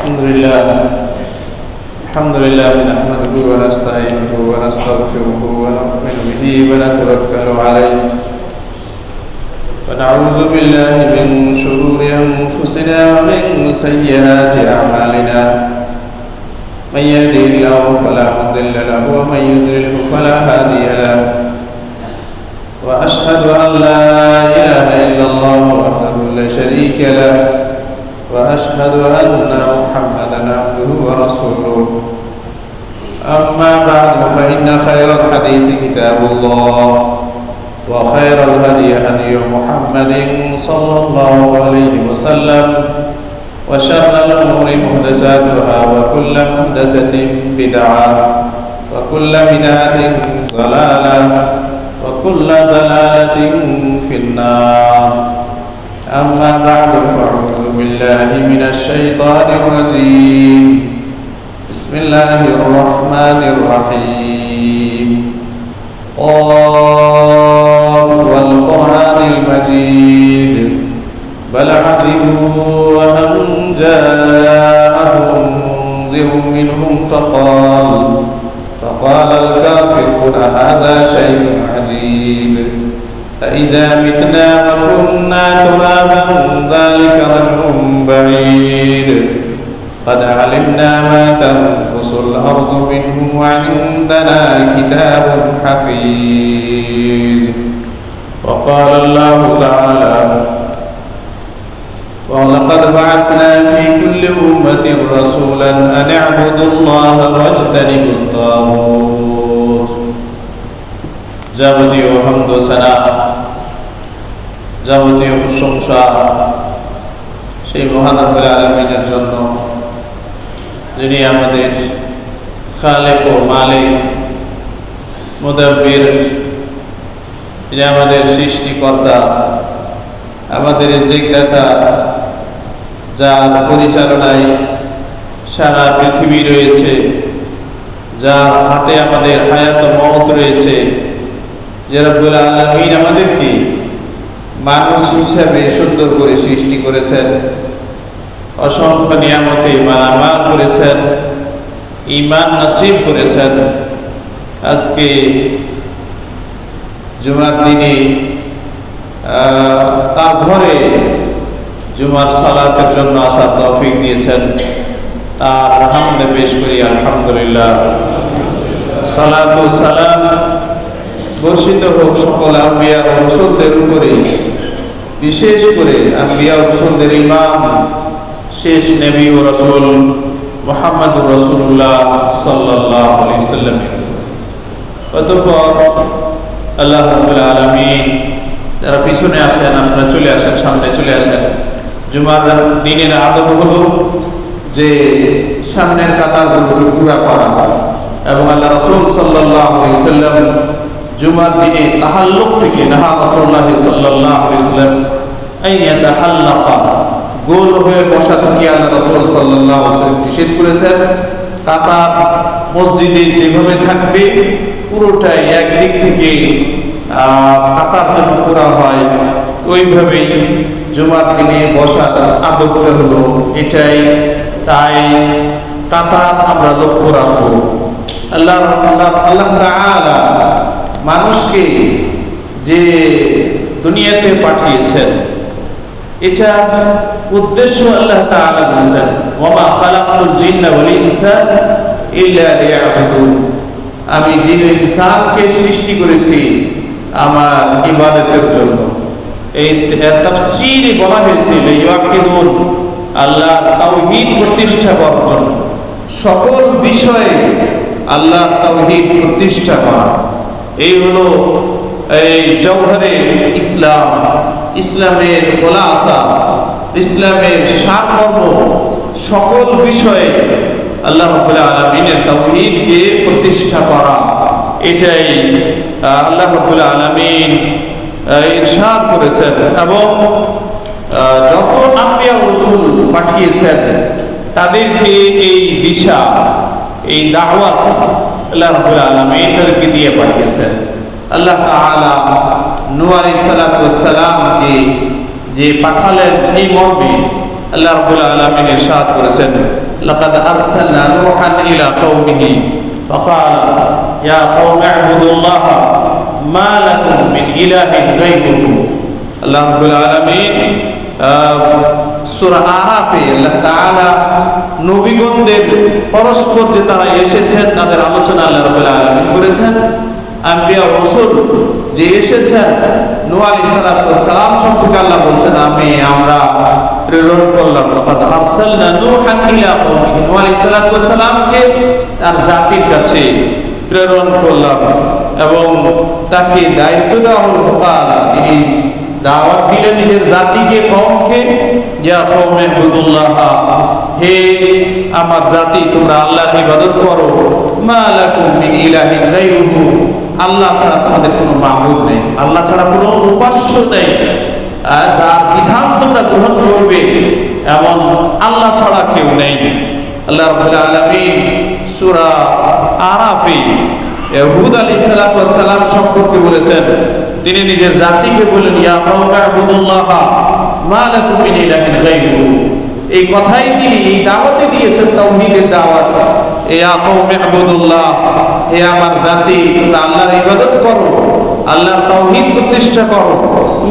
الحمد لله نحمده ونستعينه ونستغفره ونؤمن به ونتوكل عليه ونعوذ بالله من شرور أنفسنا ومن سيئات أعمالنا من يهده الله فلا مضل له ومن يضلل فلا هادي له وأشهد أن لا إله إلا الله وحده لا شريك له وأشهد أن محمدا عبده ورسوله أما بعد فإن خير الحديث كتاب الله وخير الهدي هدي محمد صلى الله عليه وسلم وشر الأمور محدثاتها وكل محدثة بدعة وكل بدعة ضلالة وكل ضلالة في النار أما بعد فأعوذ بالله من الشيطان الرجيم بسم الله الرحمن الرحيم قاف والقرآن المجيد بل عجبوا أن جاءهم منذر منهم فقال الكافرون هذا شيء عجيب أإذا متنا وكنا ترابا ذلك رجع بعيد قد علمنا ما تنقص الأرض منهم وعندنا كتاب حفيظ وقال الله تعالى ولقد بعثنا في كل أمة رسولا أن اعبدوا الله واجتنبوا الطاغوت যাবতীয় হামদ ও সানা যাবতীয় প্রশংসা সেই মহান রব্বুল আলামিনের জন্য, যিনি আমাদের খালেক ও মালিক মুদাব্বির, যিনি আমাদের সৃষ্টিকর্তা, আমাদের রিজিকদাতা, যার পরিচালনায় সারা পৃথিবী রয়েছে, যার হাতে আমাদের হায়াত ও মওত রয়েছে, যে রব্বুল আলামিন আমাদেরকে মানুষ হিসাবে সুন্দর করে সৃষ্টি করেছেন, অসংখ্য নিয়ামতে মালামাল করেছেন, ঈমান নসিব করেছেন। আজকে জুমার দিনে তার ঘরে জুমার সালাতের জন্য আসার তৌফিক দিয়েছেন, তার হামদে পেশ করি আলহামদুলিল্লাহ। সালাত ও সালাম বর্ষিত হোক সকল আম্বিয়া ও রাসূলদের উপরে, বিশেষ করে আম্বিয়া ও রাসূলদের ইমাম শেষ নবী ও রাসূল মুহাম্মদুর রাসূলুল্লাহ সাল্লাল্লাহু আলাইহি ওয়াসাল্লাম। অতঃপর আল্লাহ রাব্বুল আলামিন, যারা পিছনে আসেন আপনারা চলে আসেন, সামনে চলে আসেন। জুমার দিনের আদব হলো যে সামনের কাতারগুলোকে পুরা করা, এবং আল্লাহ রাসূল সাল্লাল্লাহু আলাইহি ওয়াসাল্লাম জুমার দিনে তাহাল্লুক থেকে নাহা রাসূলুল্লাহ সাল্লাল্লাহু আলাইহি ওয়াসাল্লাম আইয়া তাহাল্লাকা, গোল হয়ে বসা থেকে আল্লাহ রাসূল সাল্লাল্লাহু আলাইহি ওয়াসাল্লাম নিষেধ করেছেন। কাতার মসজিদে যেভাবে থাকবে পুরোটাই একদিক থেকে কাতার যেন পুরা হয়, ওইভাবেই জুমার দিনে বসার আদবটা হলো এটাই। তাই কাতার আমরা লক্ষ্য রাখবো। আল্লাহ তাআলা মানুষকে যে দুনিয়াতে পাঠিয়েছেন, এটার উদ্দেশ্য আল্লাহ তাআলা বলেছেন, ওয়ামা খালাকতুল জিন্না ওয়াল ইনসা ইল্লা লিয়াবুদুন, আমি জিন ও ইনসানকে সৃষ্টি করেছি আমার ইবাদতের জন্য। এই তাফসীরে বলা হয়েছে লিয়াকিদুন, আল্লাহ তাওহীদ প্রতিষ্ঠা করার জন্য, সকল বিষয়ে আল্লাহ তাওহীদ প্রতিষ্ঠা করা। এই হলো এই জওহরে ইসলাম, ইসলামের খোলাসা, ইসলামের সারমর্ম। সকল বিষয়ে আল্লাহ রাব্বুল আলামিনের তাওহীদকে প্রতিষ্ঠা করা, এটাই আল্লাহ রাব্বুল আলামিন ইরশাদ করেছেন। এবং যত আম্বিয়া ও রাসূল পাঠিয়েছেন তাদেরকে এই দিশা, এই দাওয়াত আল্লাহ রাব্বুল আলামিন তাদেরকে দিয়ে পাঠিয়েছেন। আল্লাহ তাআলা নূহ আলাইহিস সালাতু ওয়াস সালামকে যে পাঠালেন এই মর্মে আল্লাহ রাব্বুল আলামিন ইরশাদ করেছেন, লাকাদ আরসালনা নূহান ইলা কওমিহি ফাকালা ইয়া কওমি ইবুদুল্লাহ মা লাকুম মিন ইলাহিন গায়রুহু। আল্লাহ রাব্বুল আলামিন সূরা আরাফে আল্লাহ তাআলা নবীগণদের পরস্পর যে তারা এসেছেন তাদের আলোচনা আল্লাহ রাব্বুল আলামিন করেছেন। আম্বিয়া ও রাসূল যে এসেছেন নূহ আলাইহিস সালাম সম্পর্কে আল্লাহ বলছেন, আমরা প্রেরণ করলাম, লাকাদ আরসালনা নূহান ইলা কওমিহি, নূহ আলাইহিস সালামকে তার জাতির কাছে প্রেরণ করলাম এবং তাকে দায়িত্ব দেওয়া হলো, তিনি দাওয়াত দিলেন নিজের জাতিকে, কওমকে, ইয়া কওমি ইবুদুল্লাহ, হে আমার জাতি তোমরা আল্লাহর ইবাদত করো, মা লাকুম মিন ইলাহিন গায়রুহু, আল্লাহ ছাড়া তোমাদের কোনো মাবুদ নেই, আল্লাহ ছাড়া কোনো উপাস্য নেই, যার বিধান তোমরা গ্রহণ করবে এমন আল্লাহ ছাড়া কেউ নেই। আল্লাহ রাব্বুল আলামিন সূরা আরাফে হুদ আলাইহিস সালাম সম্পর্কে বলেছেন, তিনি নিজের জাতিকে বলেন, ইয়া কওমি ইবুদুল্লাহ মা লাকুম মিন ইলাহিন গায়রুহু। এই কথাই তিনি এই দাওয়াতে দিয়েছেন, তাওহীদের দাওয়াত, ইয়া কওমি ইবুদুল্লাহ, হে আমার জাতি তোমরা আল্লাহর ইবাদত করো, আল্লাহর তাওহীদ প্রতিষ্ঠা করো,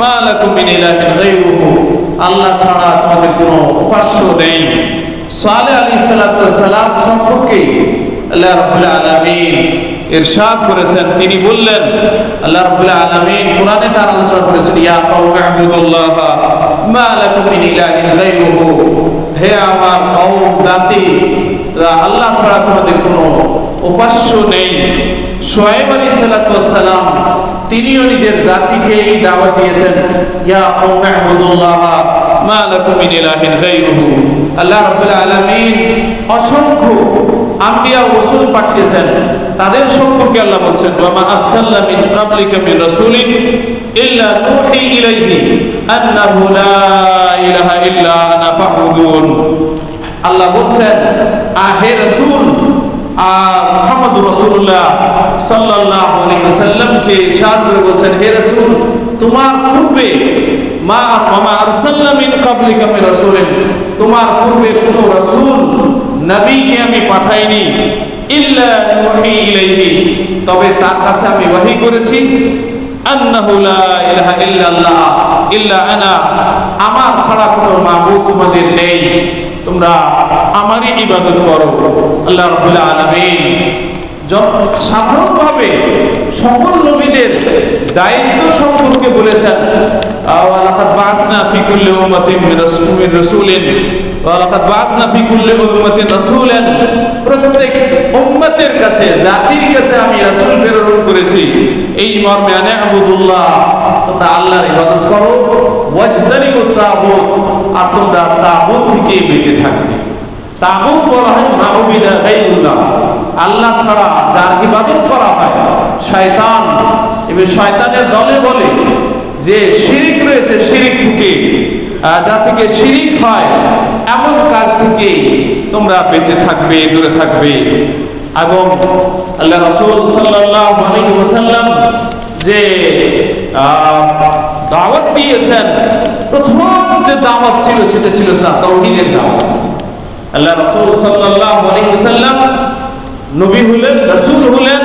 মা লাকুম মিন ইলাহিন গায়রুহু, আল্লাহ ছাড়া তোমাদের কোনো উপাস্য নেই। সালেহ আলাইহিস সালাম সম্পর্কে আল্লাহ রাব্বুল আলামিন ইরশাদ করেছেন, তিনি বললেন, আল্লাহ রাব্বুল আলামিন কোরআনে তার আলোচনা করেছেন, ইয়া কওমি ইবুদুল্লাহ মা লাকুম মিন ইলাহিন গায়রুহু, হে আমার কওম জাতি আল্লাহ ছাড়া তোমাদের কোনো উপাস্য নেই। শুআয়ব আলাইহিস সালাম তিনিও নিজের জাতিকে এই দাওয়াত দিয়েছেন, ইয়া কওমি ইবুদুল্লাহ মা লাকুম মিন ইলাহিন গায়রুহু। আল্লাহ রাব্বুল আলামিন অসংখ্য আম্বিয়া ও রাসূল পাঠিয়েছেন, তাদের সম্পর্কে আল্লাহ বলছেন, ওয়া মা আরসালনা মিন ক্বাবলিকা মিন রাসূলিন ইল্লা নূহি ইলাইহি আন্নাহু লা ইলাহা ইল্লা আনা ফা'বুদুন। আল্লাহ বলছেন, হে রাসূল মুহাম্মদুর রাসূলুল্লাহ সাল্লাল্লাহু আলাইহি ওয়াসাল্লামকে ইরশাদ করে বলছেন, হে রাসূল তোমার পূর্বে মা আরসালনা মিন ক্বাবলিকা মিন রাসূলিন, তোমার পূর্বে কোনো রাসূল নবীকে আমি পাঠাইনি, ইল্লা নূহি ইলাইহি, তবে তার কাছে আমি ওহী করেছি, আন্নাহু লা ইলাহা ইল্লাল্লাহ ইল্লা আনা, আমার ছাড়া কোনো মাবুদ তোমাদের নেই, তোমরা আমারই ইবাদত করো। আল্লাহ রাব্বুল আলামিন সাধারণভাবে সকল নবীদের দায়িত্ব সম্পর্কে বলেছেন, ওয়ালাকাদ বা'সনা ফি কুল্লি উম্মাতিন মির রাসূলিন ওয়ালাকাদ বা'সনা ফি কুল্লি উম্মাতিন রাসূলান, প্রত্যেক উম্মতের কাছে, জাতির কাছে আমি রাসূল প্রেরণ করেছি এই মর্মে, আনা ইবুদুল্লাহ, তোমরা আল্লাহর ইবাদত করো, ওয়াজতানিবুত তাগুত, আর তোমরা তাগুত থেকে বেঁচে থাকবে। তাগুত বলা হয় মাউবিদা গায়রুল্লাহ, আল্লাহ ছাড়া যার ইবাদত করা হয়, শয়তান এবং শয়তানের দলে বলে যে শিরিক রয়েছে, শিরিক থেকে, যা থেকে শিরিক হয় এমন কাজ থেকে তোমরা বেঁচে থাকবে, দূরে থাকবে। এবং আল্লাহ রাসূল সাল্লাল্লাহু আলাইহি ওয়াসাল্লাম যে দাওয়াত দিয়েছেন, প্রথম যে দাওয়াত ছিল সেটা ছিল তাওহীদের দাওয়াত। আল্লাহ রাসূল সাল্লাল্লাহু আলাইহি ওয়াসাল্লাম নবী হলেন, রাসূল হলেন,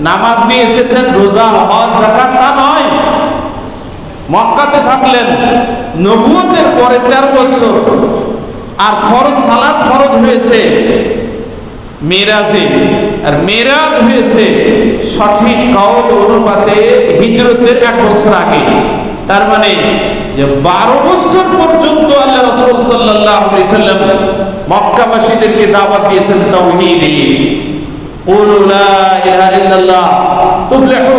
নামাজ নিয়ে এসেছেন, রোজা, হজ, যাকাত তা নয়। মক্কাতে থাকলেন, নবুয়তের পরে 13 বছর, আর ফরজ সালাত ফরজ হয়েছে মেরাজে, আর মেরাজ হয়েছে সঠিক কাউল অনুপাতে হিজরতের 1 বছর আগে। তার মানে যে 12 বছর পর্যন্ত আল্লাহ রাসূল সাল্লাল্লাহু আলাইহি সাল্লাম মক্কাবাসীদেরকে দাওয়াত দিয়েছেন তাওহীদের। কুলু লা ইলাহা ইল্লাল্লাহ তুফলিহু,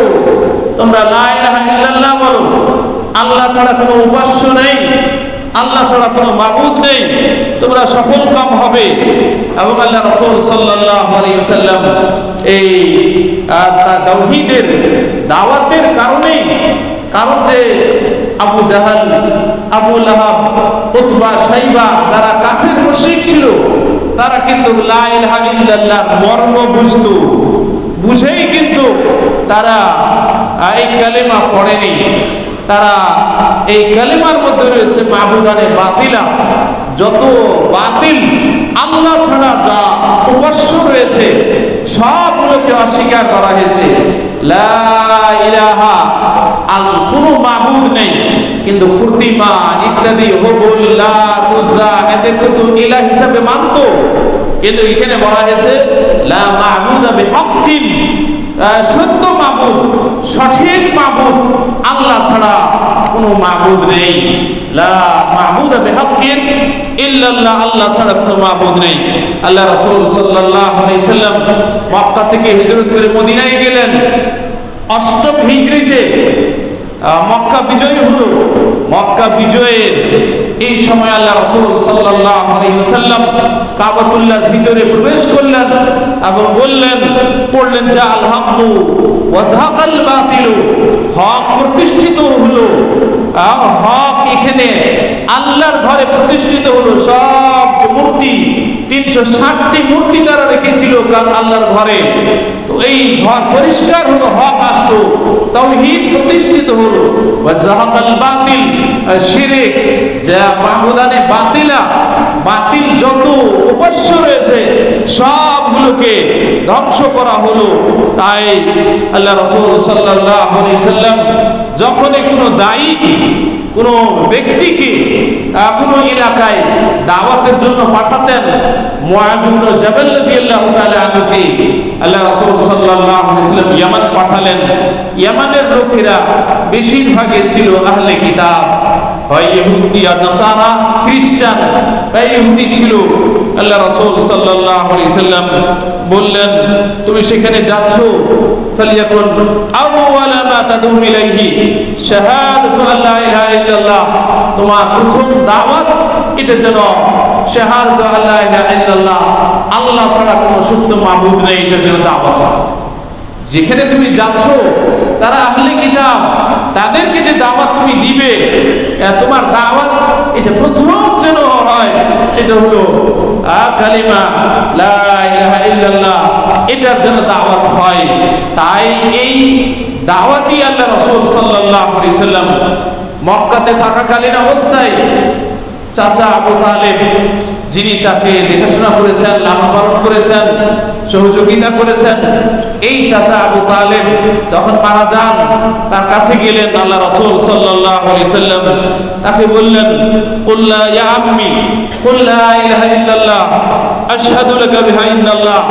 তোমরা লা ইলাহা ইল্লাল্লাহ বলো, আল্লাহ ছাড়া কোনো উপাস্য নেই, আল্লাহ ছাড়া কোনো মাবুদ নেই, তোমরা সফল কাম হবে। এবং আল্লাহ রাসূল সাল্লাল্লাহু আলাইহি ওয়াসাল্লাম এই তাওহীদের দাওয়াতের কারণেই, কারণ যে আবু জাহাল, আবু লাহাব, উতবা, শাইবা যারা কাফির মুশরিক ছিল, তারা কিন্তু লা ইলাহা ইল্লাল্লাহর মর্ম বুঝতো, বুঝেই কিন্তু তারা এই কালেমা পড়েনি। তারা এই কালেমার মধ্যে রয়েছে মাবুদানে বাতিলা, যত বাতিল আল্লাহ ছাড়া যা উপাস্য রয়েছে সবগুলোকে অস্বীকার করা হয়েছে। লা ইলাহা কোনো মাবুদ নেই, কিন্তু প্রতিমা ইত্যাদি হুবুল লাত উজ্জা এদেরকে তো ইলাহ হিসাবে মানতো, কিন্তু এখানে বলা হয়েছে লা মা'বুদা বিহাক্কিন, সত্য মাবুদ সঠিক মাবুদ আল্লাহ ছাড়া কোনো মাবুদ নেই। লা মা'বুদা বিহাক্কিন ইল্লাল্লাহ, আল্লাহ ছাড়া কোনো মাবুদ নেই। আল্লাহ রাসূল সাল্লাল্লাহু আলাইহি সাল্লাম মক্কা থেকে হিজরত করে মদিনায় গেলেন। অষ্টম হিজরিতে মক্কা বিজয় হলো। মক্কা বিজয়ের এই সময় আল্লাহ রাসূল সাল্লাল্লাহু আলাইহি ওয়াসাল্লাম কাবাতুল্লাহর ভিতরে প্রবেশ করলেন এবং বললেন, পড়লেন যে আল হাক্কু ওয়া যাহাকাল বাতিলু, হক প্রতিষ্ঠিত হলো। হক এখানে আল্লাহর ঘরে প্রতিষ্ঠিত হলো। সব মূর্তি 360টি মূর্তি তারা রেখেছিল আল্লাহর ঘরে, তো এই ঘর পরিষ্কার হলো, হক আসলো, তাওহীদ প্রতিষ্ঠিত হলো। ওয়া যাহাকাল বাতিল, শিরক যা মাবুদানে বাতিলা, বাতিল যত উপাস্য রয়েছে সবগুলোকে ধ্বংস করা হলো। তাই আল্লাহ রাসূল সাল্লাল্লাহু আলাইহি সাল্লাম যখনই কোনো দায়ীকে, কোনো ব্যক্তিকে কোনো এলাকায় দাওয়াতের জন্য পাঠাতেন, মুআয ইবনে জাবাল রাদিয়াল্লাহু তাআলা আনহুকে আল্লাহ রাসূল সাল্লাল্লাহু আলাইহি সাল্লাম ইয়ামান পাঠালেন। ইয়ামানের লোকেরা বেশিরভাগই ছিল আহলে কিতাব, হয় ইহুদি আর নাসারা, খ্রিস্টান বা ইহুদি ছিল। আল্লাহ রাসূল সাল্লাল্লাহু আলাইহি সাল্লাম বললেন, তুমি সেখানে যাচ্ছ, ফালিয়াকুন আউওয়ালা মা তাদউ ইলাইহি শাহাদাতু আল্লা ইলাহা ইল্লাল্লাহ, তোমার প্রথম দাওয়াত এটা যেন শাহাদাতু আল্লা ইলাহা ইল্লাল্লাহ, আল্লাহ ছাড়া কোনো সত্য মাবুদ নেই, এটার জন্য দাওয়াত। যেখানে তুমি যাচ্ছ তারা আহলে কিতাব, তাদেরকে যে দাওয়াত তুমি দিবে, তোমার দাওয়াত এটা প্রথম যেন হয় সেটা হলো কালিমা লা ইলাহা ইল্লাল্লাহ, এটার জন্য দাওয়াত হয়। তাই এই দাওয়াতই আল্লাহ রাসূল সাল্লাল্লাহু আলাইহি সাল্লাম মক্কাতে থাকাকালীন অবস্থায় চাচা আবু তালেব, যিনি তাকে দেখাশোনা করেছেন, লালন পালন করেছেন, সহযোগিতা করেছেন, এই চাচা আবু তালেব যখন মারা যান, তার কাছে গেলেন আল্লাহ রাসূল সাল্লাল্লাহু আলাইহি সাল্লাম, তাকে বললেন, কুল্লা ইয়া আম্মি কুল্লা ইলাহা ইল্লাল্লাহ আশহাদু লাকা বিহা ইল্লাল্লাহ,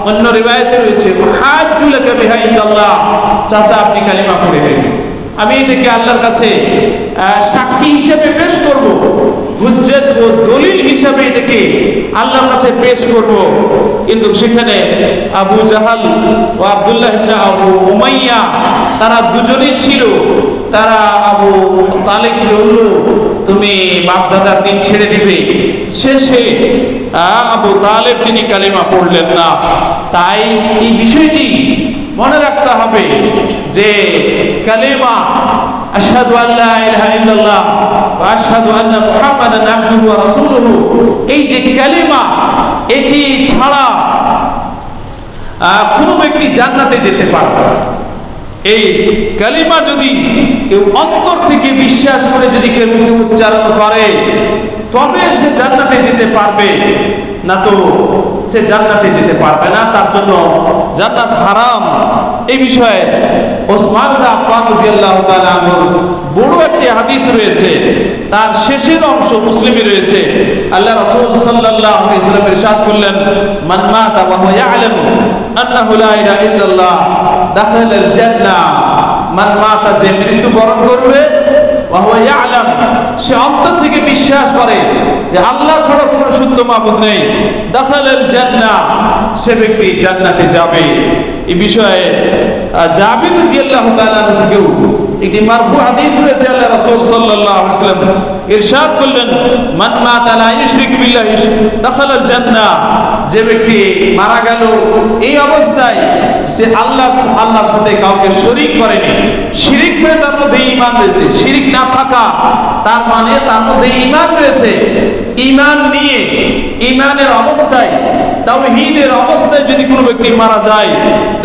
অন্য রিওয়ায়াতে রয়েছে মুহাজ্জু লাকা বিহা ইল্লাল্লাহ, চাচা আপনি কালিমা পড়ে নেন, আমি এটাকে আল্লাহর কাছে সাক্ষী হিসেবে পেশ করব, হুজ্জত ও দলিল হিসেবে এটাকে আল্লাহর কাছে পেশ করব। কিন্তু সেখানে আবু জাহাল ও আব্দুল্লাহ ইবনে আবু উমাইয়া তারা দুজনেই ছিল। তারা আবু তালেবকে বলল, তুমি বাপদাদার দিন ছেড়ে দিবে। শেষে আবু তালেব তিনি কালিমা পড়লেন না। তাই এই বিষয়টি মনে রাখতে হবে যে কালিমা আশহাদু আল্লা ইলাহা ইল্লাল্লাহ ওয়া আশহাদু আন্না মুহাম্মাদান আবদুহু ওয়া রাসূলুহু, এই যে কালিমা, এটি ছাড়া কোনো ব্যক্তি জান্নাতে যেতে পারবে না। এই কালিমা যদি কেউ অন্তর থেকে বিশ্বাস করে যদি কেউ মুখে উচ্চারণ করে তবে সে জান্নাতে যেতে পারবে, না তো সে জান্নাতে যেতে পারবে না, তার জন্য জান্নাত হারাম। এই বিষয়ে ওসমান ইবনে আফফান রাদিয়াল্লাহু তাআলা আনহু বড় একটি হাদিস রয়েছে, তার শেষের অংশ মুসলিমে রয়েছে। আল্লাহ রাসূল সাল্লাল্লাহু আলাইহি ওয়াসাল্লাম ইরশাদ করলেন, মান মাতা ওয়া হুয়া ইয়ালামু আন্নাহু লা ইলাহা ইল্লাল্লাহ দাখালাল জান্নাহ, মান মাতা, যে মৃত্যুবরণ করবে, ওয়া হুয়া ইয়ালাম, সে অন্তর থেকে বিশ্বাস করে যে আল্লাহ ছাড়া কোনো সত্য মাবুদ নেই, দাখালাল জান্নাহ, সে ব্যক্তি জান্নাতে যাবে। এই বিষয়ে জাবির রাদিয়াল্লাহু তাআলা আনহু থেকেও একটি মারফু হাদিস রয়েছে। আল্লাহ রাসূল সাল্লাল্লাহু আলাইহি ওয়াসাল্লাম ইরশাদ করলেন, মান মাতা লা ইউশরিকু বিল্লাহি দাখালাল জান্নাহ, যে ব্যক্তি মারা গেল এই অবস্থায় সে আল্লাহর সাথে কাউকে শরীক করেনি, শিরিক করে তার মধ্যে ঈমান রয়েছে, শিরিক না থাকা তার মানে তার মধ্যে ঈমান রয়েছে, ঈমান নিয়ে ঈমানের অবস্থায় তাওহীদের অবস্থায় যদি কোনো ব্যক্তি মারা যায়,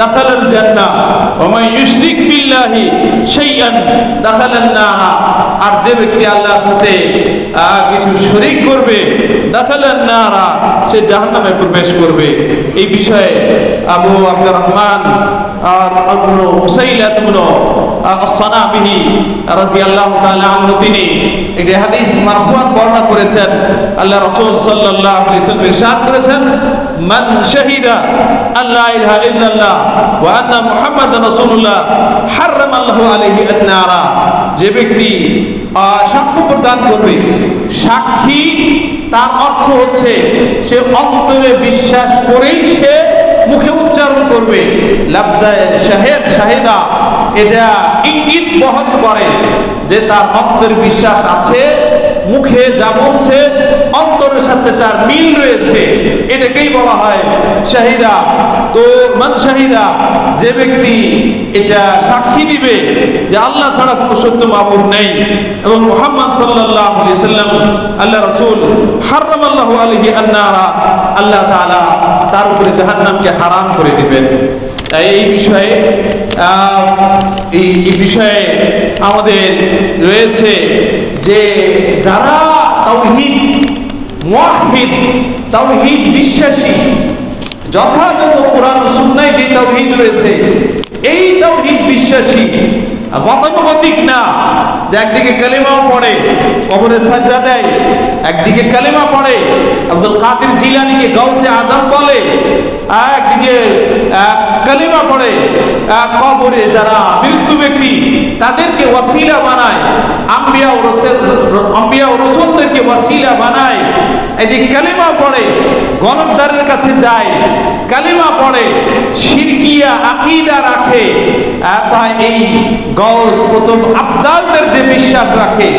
দাখালাল জান্নাহ, ওয়া মান ইউশরিক বিল্লাহি শাইআন দাখালান নার। আর যে ব্যক্তি আল্লাহর সাথে কিছু শরীক করবে, দাখালান নার, সে জাহান্নামে প্রবেশ করবে। এই বিষয়ে আবু আব্দুর রহমান আর আবু উসাইলাত ইবনে আস-সানাবিহি রাদিয়াল্লাহু তাআলা আনহু তিনি একটি হাদিস মারফুআন বর্ণনা করেছেন। আল্লাহ রাসূল সাল্লাল্লাহু আলাইহি ওয়াসাল্লাম ইরশাদ করেছেন, মান শাহিদা আল্লা ইলাহা ইল্লাল্লাহ ওয়া আন্না মুহাম্মাদান রাসূলুল্লাহ হারামাল্লাহু আলাইহি আন-নার। যে ব্যক্তি সাক্ষ্য প্রদান করবে, সাক্ষী তার অর্থ হচ্ছে সে অন্তরে বিশ্বাস করেই সে মুখে উচ্চারণ করবে। লাফজায়ে শাহিদ, শাহিদা, এটা ইঙ্গিত বহন করে যে তার অন্তরে বিশ্বাস আছে, মুখে যা বলছে অন্তরের সাথে তার মিল রয়েছে, এটাকেই বলা হয় শাহিদা। তো মান শাহিদা, যে ব্যক্তি এটা সাক্ষী দিবে যে আল্লাহ ছাড়া কোনো সত্য মাবুদ নেই এবং মুহাম্মদ সাল্লাল্লাহু আলাইহি সাল্লাম আল্লাহ রাসূল হারামাল্লাহু আলাইহি আন-নার, আল্লাহ তাআলা তার উপরে জাহান্নামকে হারাম করে দিবেন। এই বিষয়ে আমাদের রয়েছে যে যারা তাওহীদ মুওয়াহহিদ, তাওহীদ বিশ্বাসী, যথাযথ কোরআন ও সুন্নায় যে তাওহীদ রয়েছে, এই তাওহীদ বিশ্বাসী, গতানুগতিক না যে একদিকে কালিমাও পড়ে কবরে সাজদা দেয়, একদিকে কালিমা পড়ে আব্দুল কাদের জিলানীকে গাউসে আজম বলে, একদিকে কালিমা পড়ে কবরে যারা মৃত্যু ব্যক্তি তাদেরকে ওয়াসিলা বানায়, আম্বিয়া ও রাসূলদেরকে ওয়াসিলা বানায়, এদিকে কালিমা পড়ে গণকদারের কাছে যায়, কালিমা পড়ে শিরকিয়া আকীদা রাখে। তাই এই গাউস কুতুব আবদালদের যে বিশ্বাস রাখে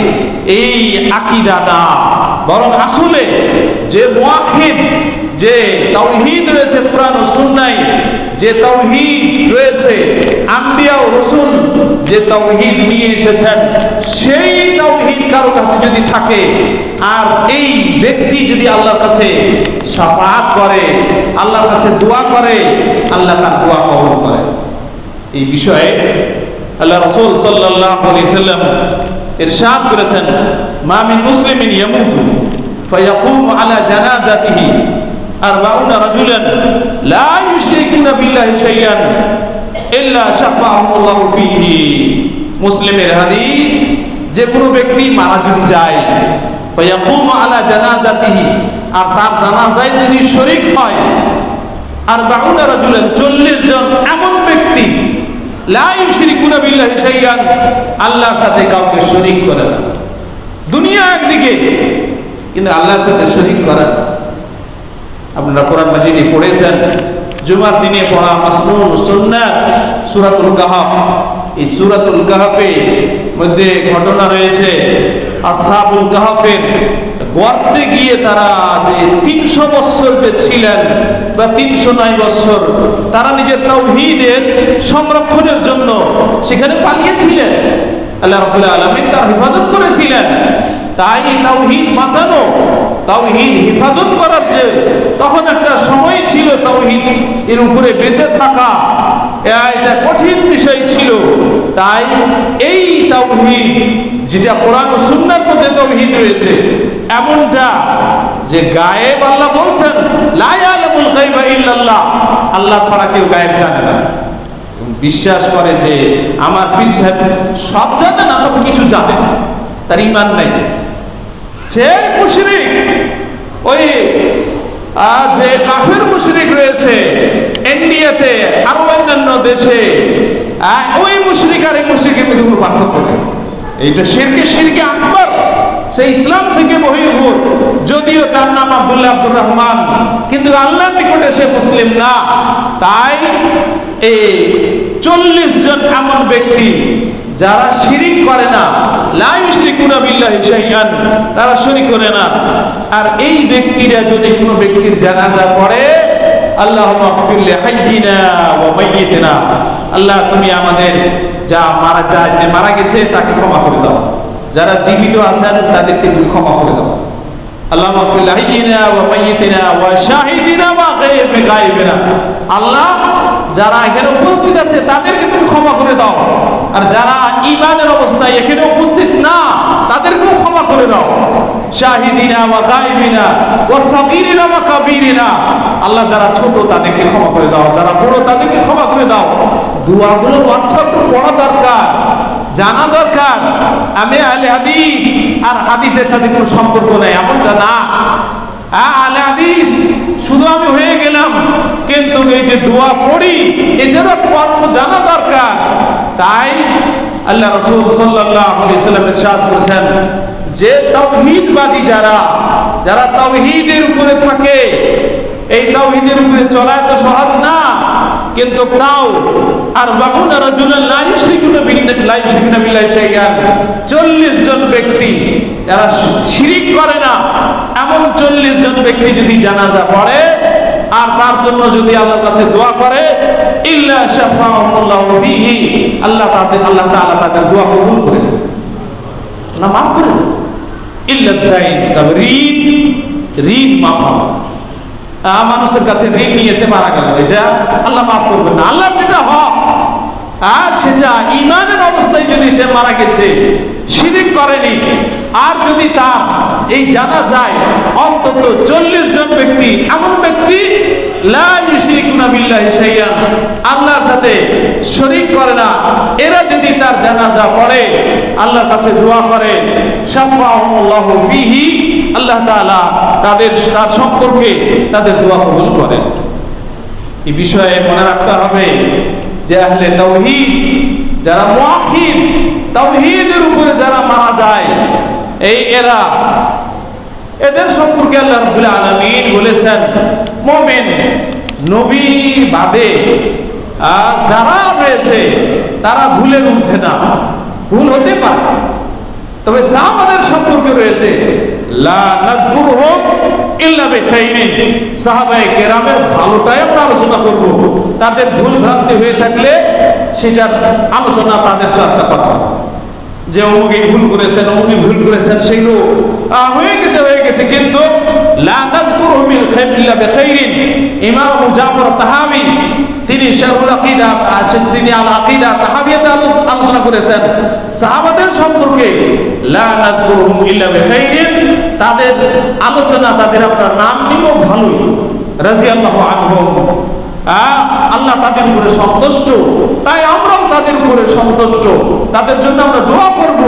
এই আকীদা না, বরং আসলে যে মুওয়াহহিদ, যে তাওহীদ রয়েছে কোরআন ও সুন্নায়, যে তাওহীদ রয়েছে আম্বিয়া ও রাসূল যে তাওহীদ নিয়ে এসেছেন, সেই তাওহীদ কারো কাছে যদি থাকে আর এই ব্যক্তি যদি আল্লাহর কাছে শাফাআত করে, আল্লাহর কাছে দোয়া করে, আল্লাহ তার দোয়া কবুল করে। এই বিষয়ে আল্লাহ রাসূল সাল্লাল্লাহু আলাইহি সাল্লাম ইরশাদ করেছেন, মা মিন মুসলিমিন ইয়ামুতু ফায়াকুমু আলা জানাজাতিহি 40 রাজুলান লা ইউশরিকুনা বিল্লাহি শাইআন ইল্লা শাফাআহুল্লাহু ফীহি। মুসলিমের হাদিস, যে কোনো ব্যক্তি মারা যদি যায়, ফায়াকুমু আলা জানাজাতিহি, আর তার জানাজায় যদি শরীক হয় 40 রাজুলান, 40 জন এমন ব্যক্তি, লা ইউশরিকুনা বিল্লাহি শাইআন, আল্লাহর সাথে কাউকে শরীক করে না। দুনিয়া একদিকে, কিন্তু আল্লাহর সাথে শরীক করে না। আপনারা কোরআন মাজিদে পড়েছেন, জুমার দিনে পড়া মাসনুন সুন্নাত সূরাতুল কাহফ। এই সূরাতুল কাহফের মধ্যে ঘটনা রয়েছে আসহাবুল কাহফের গর্তে গিয়ে তারা যে 300 বছর যে ছিলেন বা 309 বছর, তারা নিজের তাওহীদের সংরক্ষণের জন্য সেখানে পালিয়েছিলেন। আল্লাহ রাব্বুল আলামিন তার হেফাজত করেছিলেন। তাই তাওহীদ বাঁচানো, তাওহীদ হেফাজত করার যে তখন একটা সময় ছিল, তাওহীদ এর উপরে বেঁচে থাকা এটা কঠিন বিষয় ছিল। তাই এই তাওহীদ যেটা কোরআন ও সুন্নাহর মধ্যে তাওহীদ রয়েছে, এমনটা যে গায়েব, আল্লাহ বলছেন লা ইয়ালামুল গায়বা ইল্লাল্লাহ, আল্লাহ ছাড়া কেউ গায়েব জানে না। বিশ্বাস করে যে আমার পীর সাহেব সব জানে না, তবে কিছু জানে, তার ঈমান নাই। যে মুশরিক, ওই যে কাফের মুশরিক রয়েছে ইন্ডিয়াতে আরো অন্যান্য দেশে, ওই মুশরিক আর এই মুশরিকের মধ্যে কোনো পার্থক্য নেই। এইটা শিরকে আকবার, সে ইসলাম থেকে বহির্ভূত, যদিও তার নাম আব্দুল্লাহ আব্দুর রহমান, কিন্তু আল্লাহর নিকটে সে মুসলিম না। তাই এই 40 জন এমন ব্যক্তি যারা শিরিক করে না, লা ইউশরিকুনা বিল্লাহি শাইআন, তারা শরীক করে না। আর এই ব্যক্তিরা যদি কোনো ব্যক্তির জানাজা পড়ে, আল্লাহুম্মা গফির লিহাইয়িনা ওয়া মাইয়িতিনা, আল্লাহ তুমি আমাদের যে মারা গেছে তাকে ক্ষমা করে দাও, যারা জীবিত আছেন তাদেরকে তুমি ক্ষমা করে দাও। আল্লাহুম্মা ইগফির লিহাইয়িনা ওয়া মাইয়িতিনা ওয়া শাহিদিনা ওয়া গায়বিনা। আল্লাহ, যারা এখানে উপস্থিত আছে তাদেরকে তুমি ক্ষমা করে দাও, আর যারা ঈমানের অবস্থায় এখানে উপস্থিত না তাদেরকেও ক্ষমা করে দাও। শাহিদিনা ওয়া গায়বিনা ওয়া সাগীরিনা ওয়া কাবীরিনা। আল্লাহ, যারা ছোট তাদেরকে ক্ষমা করে দাও, যারা বড় তাদেরকে ক্ষমা করে দাও। দোয়াগুলোর অর্থ একটু পড়া দরকার, জানা দরকার। আমি আহলে হাদিস আর হাদিসের সাথে কোনো সম্পর্ক নাই এমনটা না। আহলে হাদিস শুধু আমি হয়ে গেলাম, কিন্তু এই যে দোয়া পড়ি এটারও অর্থ জানা দরকার। তাই আল্লাহ রাসূল সাল্লাল্লাহু আলাইহি ওয়াসাল্লাম ইরশাদ করেছেন যে তাওহীদবাদী যারা তাওহীদের উপরে থাকে, এই তাওহীদের উপরে চলা তো সহজ না, কিন্তু তাও আর বাকুনা রাজুলান লা ইউশরিকুনা বিল্লাহি শাইআন, 40 জন ব্যক্তি যারা শিরিক করে না, এমন 40 জন ব্যক্তি যদি জানাজা পড়ে আর তার জন্য যদি আল্লাহর কাছে দোয়া করে, ইল্লা শাফাআহুল্লাহু ফীহি, আল্লাহ তাআলা তাদের দোয়া কবুল করে নেন, আল্লাহ মাফ করে দেন। ইল্লা দাইন, তবে ঋণ মাফ হবে না। মানুষের কাছে ঋণ নিয়েছে, মারা গেল, এটা আল্লাহ মাফ করবেন না। আল্লাহর যেটা হক আর সেটা ঈমানের অবস্থায় যদি সে মারা গেছে, শিরিক করেনি, আর যদি তার এই জানা যায় অন্তত 40 জন ব্যক্তি, এমন ব্যক্তি লা ইউশরিকুনা বিল্লাহি শাইআন, আল্লাহর সাথে শরীক করে না, এরা যদি তার জানাজা পড়ে, আল্লাহর কাছে দোয়া করে, শাফাআহুল্লাহু ফীহি, আল্লাহ তাআলা তার সম্পর্কে তাদের দোয়া কবুল করেন। এই বিষয়ে মনে রাখতে হবে যে আহলে তাওহীদ, যারা মুওয়াহহিদ, তাওহীদের উপরে যারা মারা যায়, এদের সম্পর্কে আল্লাহ রাব্বুল আলামিন বলেছেন, মুমিন নবী বাদে যারা রয়েছে তারা ভুলের ঊর্ধ্বে না। ভুল হতে পারে, তবে সাহাবাদের সম্পর্কে রয়েছে লা নাযকুরুহুম ইল্লা বিখাইরিন, সাহাবায়ে কেরামের ভালোটাই আমরা আলোচনা করব, তাদের ভুল ভ্রান্তি হয়ে থাকলে সেটার আলোচনা, তাদের চর্চা করা যাবে। যে অমুকে ভুল করেছেন, অমুকে ভুল করেছেন, সেগুলো হয়ে গেছে, কিন্তু লা নাযকুরুহুম ইল্লা বিখাইরিন। ইমাম আবু জাফর তাহাবী তিনি শারহুল আকিদা, তিনি আল আকিদা তাহাবিয়াতে আলোচনা করেছেন সাহাবাদের সম্পর্কে, লা নাযকুরুহুম ইল্লা বিখাইরিন, তাদের আলোচনা, তাদের আমরা নাম নিব ভালোই, রাদিয়াল্লাহু আনহুম, আল্লাহ তাদের উপরে সন্তুষ্ট, তাই আমরাও তাদের উপরে সন্তুষ্ট, তাদের জন্য আমরা দোয়া করব।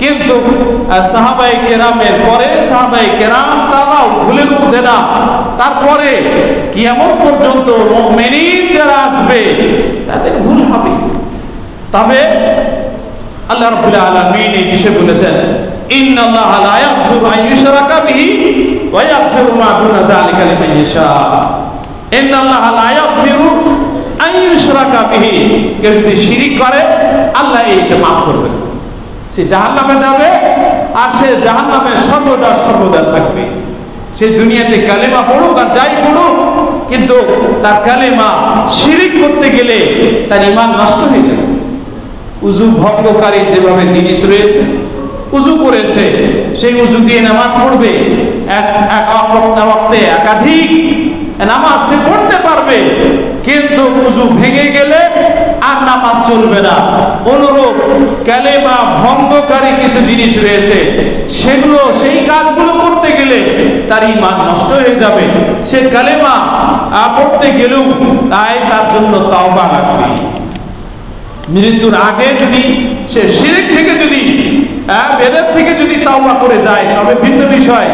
কিন্তু সাহাবায়ে কেরামের পরে সাহাবায়ে কেরাম তারাও ভুলের ঊর্ধ্বে না। তারপরে কিয়ামত পর্যন্ত মুমিনিন যারা আসবে তাদের ভুল হবে। তবে আল্লাহ রাব্বুল আলামিন এই বিষয়ে বলেছেন, ইন্নাল্লাহা লা ইয়াগফিরু আন ইউশরাকা বিহি ওয়া ইয়াগফিরু মা দুনা যালিকা লিমান ইয়াশা। ইন্নাল্লাহা লা ইয়াগফিরু আন ইউশরাকা বিহি, কেউ যদি শিরিক করে আল্লাহ এইটা মাফ করবেন, সে জাহান্নামে যাবে, আর সে জাহান্নামে সর্বদা থাকবে। সে দুনিয়াতে কালেমা পড়ুক আর যাই পড়ুক, কিন্তু তার কালেমা শিরিক করতে গেলে তার ঈমান নষ্ট হয়ে যাবে। উযু ভঙ্গকারী যেভাবে জিনিস রয়েছে, উযু করেছে, সেই উযু দিয়ে নামাজ পড়বে, এক ওয়াক্তে একাধিক নামাজ সে পড়তে পারবে, কিন্তু উযু ভেঙে গেলে আর নামাজ চলবে না। অনুরূপ কালেমা ভঙ্গকারী কিছু জিনিস রয়েছে, সেই কাজগুলো করতে গেলে তার ঈমান নষ্ট হয়ে যাবে। সে কালেমা পড়তে গেলেও তাই তার জন্য তাওবা লাগবে। মৃত্যুর আগে যদি সে শিরক থেকে বেদাত থেকে যদি তাওবা করে যায় তবে ভিন্ন বিষয়।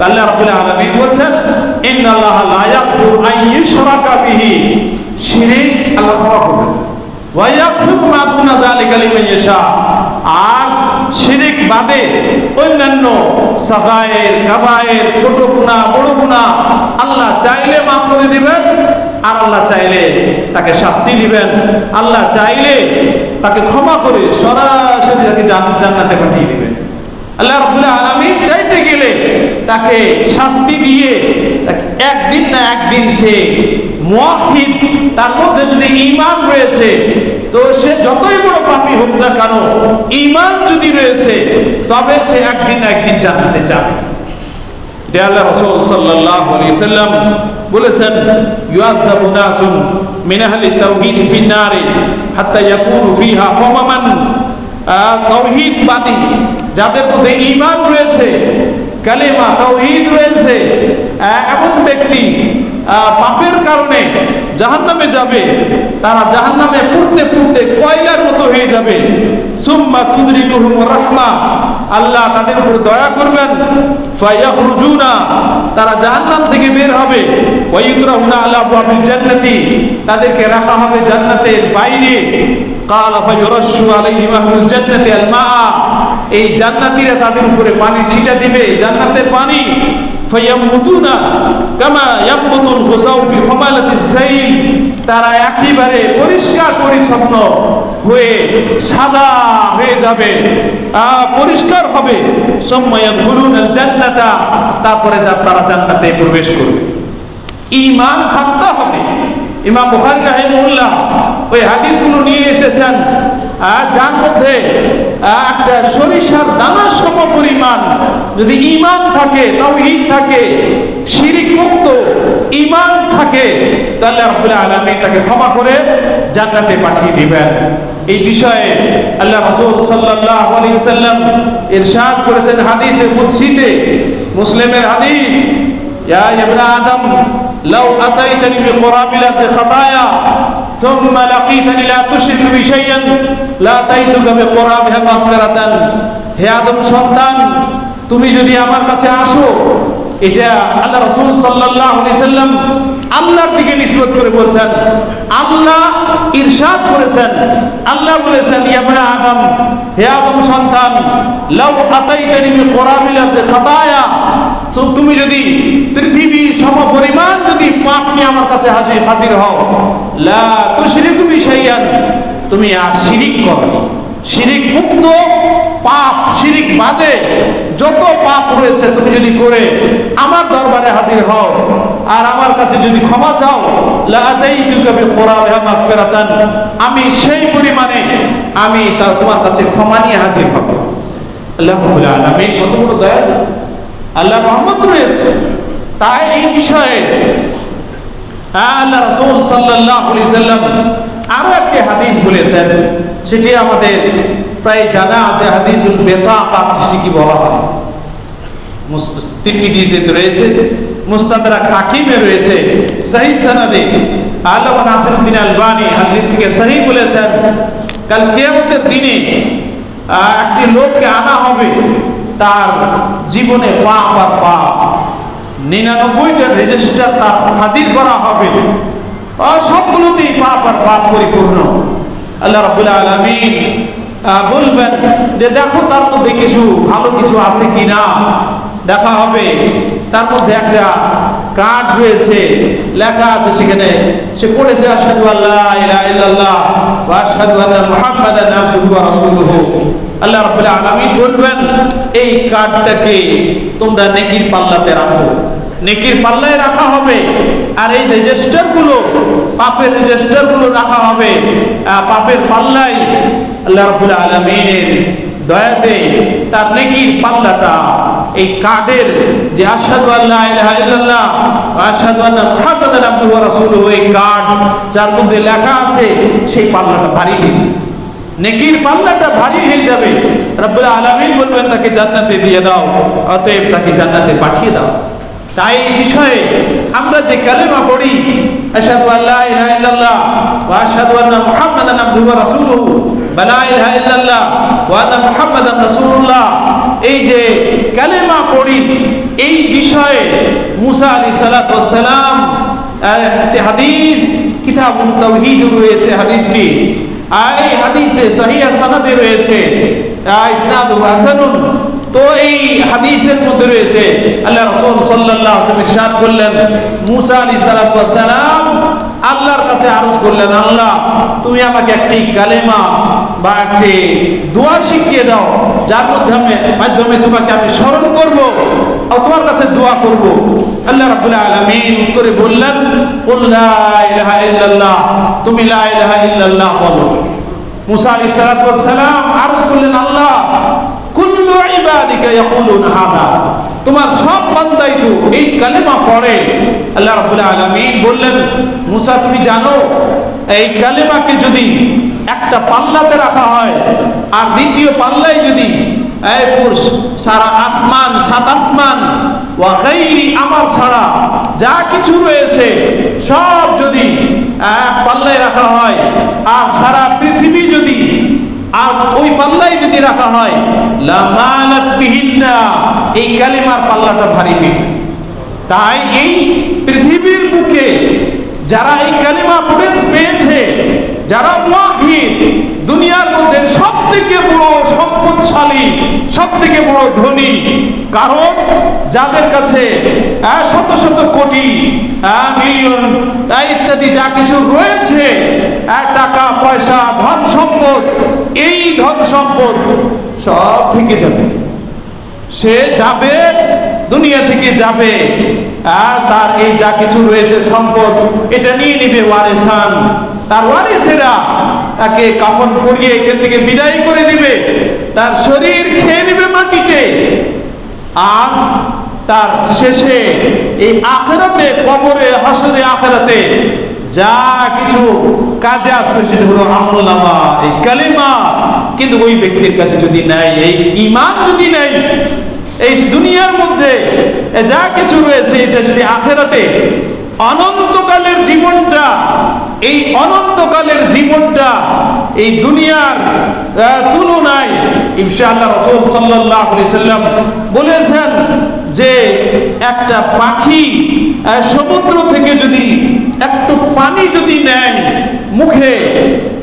আল্লাহ রাব্বুল আলামিন বলেন, ইন্নাল্লাহা লা ইয়াগফিরু আন ইউশরাকা বিহি, শিরক আল্লাহ ক্ষমা করবেন না, ওয়া ইয়াগফিরু মা দুনা যালিকা লিমান ইয়াশা, আর শিরক বাদে অন্যান্য সাগায়ের কাবায়ের, ছোট গুনাহ বড় গুনাহ আল্লাহ চাইলে মাফ করে দিবেন, আর আল্লাহ চাইলে তাকে শাস্তি দিবেন। আল্লাহ চাইলে তাকে ক্ষমা করে সরাসরি তাকে জান্নাতে পাঠিয়ে দিবেন। আল্লাহ রাব্বুল আলামিন চাইতে গেলে তাকে শাস্তি দিয়ে তাকে একদিন না একদিন, সে মুওয়াহহিদ, তার মধ্যে যদি ঈমান রয়েছে তো সে যতই বড় পাপী হোক না কেন, ঈমান যদি রয়েছে তবে সে একদিন না একদিন জান্নাতে যাবে। যে আল্লাহ রাসূল সাল্লাল্লাহু আলাইহি সাল্লাম বলেছেন ইউআযাবু নাসুন মিন আহলি তাওহীদ ফিন নারি হাত্তা ইয়াকুনু ফিহা হুমামান। তাওহীদবাদী যাদের মধ্যে ঈমান রয়েছে, কালেমা তাওহীদ রয়েছে, এমন ব্যক্তি পাপের কারণে জাহান্নামে যাবে, তারা জাহান্নামে পুড়তে পুড়তে কয়লার মতো হয়ে যাবে। সুম্মা তুদরিকুহুমুর রাহমা, আল্লাহ তাদের উপর দয়া করবেন। ফায়াখরুজুনা, তারা জাহান্নাম থেকে বের হবে। ওয়ায়ুতরাহুনা আলা আবওয়াবিল জান্নাতি, তাদেরকে রাখা হবে জান্নাতের বাইরে। ক্বালা ফায়ুরাশশু আলাইহিম আহলুল জান্নাতি আল মা, এই জান্নাতীরা তাদের উপরে পানি ছিটা দিবে, জান্নাতের পানি। ফায়ামুতুনা কামা ইয়ামবুতুল গুসাউ ফি হুমালাতিস সাইল, তারা একেবারে পরিষ্কার পরিচ্ছন্ন হয়ে সাদা হয়ে যাবে, পরিষ্কার হবে। সুম্মা ইয়াদখুলুনাল জান্নাতা, তারপরে তারা জান্নাতে প্রবেশ করবে। ঈমান থাকতে হবে। ইমাম বুখারী রাহিমাহুল্লাহ ওই হাদিসগুলো নিয়ে এসেছেন, যার মধ্যে একটা সরিষার দানা সম পরিমাণ যদি ঈমান থাকে, তাওহীদ থাকে, শিরক মুক্ত ঈমান থাকে, তাহলে রব্বুল আলামিন তাকে ক্ষমা করে জান্নাতে পাঠিয়ে দিবেন। এই বিষয়ে আল্লাহ রাসূল সাল্লাল্লাহু আলাইহি ওয়াসাল্লাম ইরশাদ করেছেন হাদিসে কুদসিতে, মুসলিমের হাদিস, ইয়া ইবনে আদম লাউ আতাইতানি বিকুরাবিলাতি খাতায়া সুম্মা লাকিতানি লা তুশরিকু বি শাইআন লা আতাইতুকা বিকুরাবিহা মাগফিরাতান। হে আদম সন্তান, তুমি যদি আমার কাছে আসো, এটা আল্লাহ রাসূল সাল্লাল্লাহু আলাইহি সাল্লাম আল্লাহর দিকে নিসবত করে বলছেন। আল্লাহ ইরশাদ করেছেন, আল্লাহ বলেছেন ইয়া ইবনে আদম, হে আদম সন্তান, লাউ আতাইতানি বিকুরাবিলাতি খাতায়া, তুমি যদি পৃথিবী সমপরিমাণ যদি পাপ নিয়ে আমার কাছে হাজির হও, লা তুশরিকু বি শাইআন, তুমি আর শিরিক করনি, শিরিক মুক্ত পাপ, শিরিক বাদে যত পাপ রয়েছে তুমি যদি করে আমার দরবারে হাজির হও আর আমার কাছে যদি ক্ষমা চাও, লা আতাইতুকা বিকুরাবিহা মাগফিরাতান, আমি সেই পরিমাণে আমি তা তোমার কাছে ক্ষমা নিয়ে হাজির হব। আল্লাহু রাব্বুল আলামিন কত বড় দয়ালু, আল্লাহর রহমত রয়েছে। তাই এই বিষয়ে আল্লাহ রাসূল সাল্লাল্লাহু আলাইহি সাল্লাম আরো একটি হাদিস বলেছেন, সেটি আমাদের প্রায় জানা আছে। হাদিসুল বিতাকা কি বলা হয়, তিরমিজিতে রয়েছে, মুস্তাদরাক হাকিমে রয়েছে, সহিহ সনদে আল্লামা নাসিরউদ্দিন আলবানী হাদিসকে সহিহ বলেছেন। কাল কিয়ামতের দিনে একটি লোককে আনা হবে, তার জীবনে পাপ আর পাপ 99টা রেজিস্টার তার হাজির করা হবে, সবগুলোতেই পাপ আর পাপ পরিপূর্ণ। আল্লাহ রাব্বুল আলামিন বলবেন যে দেখো তার মধ্যে কিছু ভালো কিছু আছে কিনা। দেখা হবে তার মধ্যে একটা কার্ড রয়েছে, লেখা আছে সেখানে, সে পড়েছে আশহাদু আল্লা ইলাহা ইল্লাল্লাহ ওয়া আশহাদু আন্না মুহাম্মাদান আবদুহু ওয়া রাসূলুহু। আল্লাহ রাব্বুল আলামিন বলবেন এই কার্ডটাকে তোমরা নেকির পাল্লাতে রাখো, নেকির পাল্লায় রাখা হবে। আর এই রেজিস্টারগুলো, পাপের রেজিস্টারগুলো রাখা হবে পাপের পাল্লায়। আল্লাহ রাব্বুল আলামিনের দয়াতে তার নেকির পাল্লাটা এই কার্ডের যে আশহাদু আল্লা ইলাহা ইল্লাল্লাহ ওয়া আশহাদু আন্না মুহাম্মাদান আবদুহু ওয়া রাসূলুহু, এই কার্ড যার মধ্যে লেখা আছে সেই পাল্লাটা ভারী হয়ে যাবে, নেকির পাল্লাটা ভারী হয়ে যাবে। রব্বুল আলামিন বলবেন তাকে জান্নাতে দিয়ে দাও, অতএব তাকে জান্নাতে পাঠিয়ে দাও। তাই এই বিষয়ে আমরা যে কালেমা পড়ি, আশহাদু আল্লা ইলাহা ইল্লাল্লাহ ওয়া আশহাদু আন্না মুহাম্মাদান আবদুহু ওয়া রাসূলুহু, লা ইলাহা ইল্লাল্লাহ ওয়া আন্না মুহাম্মাদান রাসূলুল্লাহ, এই যে কালেমা পড়ি, এই বিষয়ে মুসা আলাইহিস সালাতু ওয়াস সালাম একটি হাদিস কিতাবুত তাওহীদ রয়েছে, হাদিসটি এই হাদিসে সহিহ সনদে রয়েছে, ইসনাদু হাসানুন। তো এই হাদিসের মধ্যে রয়েছে আল্লাহ রাসূল সাল্লাল্লাহু আলাইহি ওয়াসাল্লাম ইরশাদ করলেন, মুসা আলাইহিস সালাতু ওয়াস সালাম আল্লাহর কাছে আরজ করলেন, আল্লাহ তুমি আমাকে একটি কালেমা বা একটি দোয়া শিখিয়ে দাও, যার মাধ্যমে তোমাকে আমি স্মরণ করব আর তোমার কাছে দোয়া করব। আল্লাহ রাব্বুল আলামিন উত্তরে বললেন, কুল লা ইলাহা ইল্লাল্লাহ, তুমি লা ইলাহা ইল্লাল্লাহ বলো। মুসা আলাইহিস সালাতু ওয়াস সালাম আরজ করলেন, আল্লাহ কুল্লু ইবাদিকা ইয়াকুলুনা হাদা, তোমার সব বান্দাই তো এই কালেমা পড়ে। আল্লাহ রাব্বুল আলামিন বললেন, মুসা তুমি জানো এই কালেমাকে যদি একটা পাল্লাতে রাখা হয় আর দ্বিতীয় পাল্লায় যদি সারা আসমান, সাত আসমান ওয়া গায়রি আমার ছাড়া যা কিছু রয়েছে সব যদি এক পাল্লায় রাখা হয় আর সারা পৃথিবী যদি আর ওই পাল্লায় যদি রাখা হয়, লামালাত বিহিন্না, এই কালেমার পাল্লাটা ভারী হয়েছে। তাই এই পৃথিবীর বুকে যারা এই কালেমা পড়ে পেয়েছে, যারা মুওয়াহিদ, দুনিয়ার মধ্যে সব থেকে বড় সম্পদশালী, সব থেকে বড় ধনী, কারণ যাদের কাছে শত শত কোটি মিলিয়ন ইত্যাদি যা কিছু রয়েছে, টাকা পয়সা ধন সম্পদ, এই ধন সম্পদ সব থেকে যাবে, সে যাবে, দুনিয়া থেকে যাবে, তার এই যা কিছু রয়েছে সম্পদ এটা নিয়ে নিবে ওয়ারিসান, তার ওয়ারিসেরা তাকে কাফন পরিয়ে এখান থেকে বিদায় করে দিবে, তার শরীর খেয়ে নিবে মাটিতে, আর তার শেষে এই আখিরাতে, কবরে, হাসরে, আখিরাতে যা কিছু কাজে আসবে সেটা হলো আমলনামা, এই কালেমা। কিন্তু ওই ব্যক্তির কাছে যদি নাই, এই ঈমান যদি নাই, এই দুনিয়ার মধ্যে যা কিছু রয়েছে এটা যদি আখিরাতে অনন্তকালের জীবনটা, এই অনন্তকালের জীবনটা এই দুনিয়ার তুলনায়, ইনশাআল্লাহ রাসূল সাল্লাল্লাহু আলাইহি সাল্লাম বলেছেন যে একটা পাখি সমুদ্র থেকে যদি একটু পানি যদি নেয় মুখে,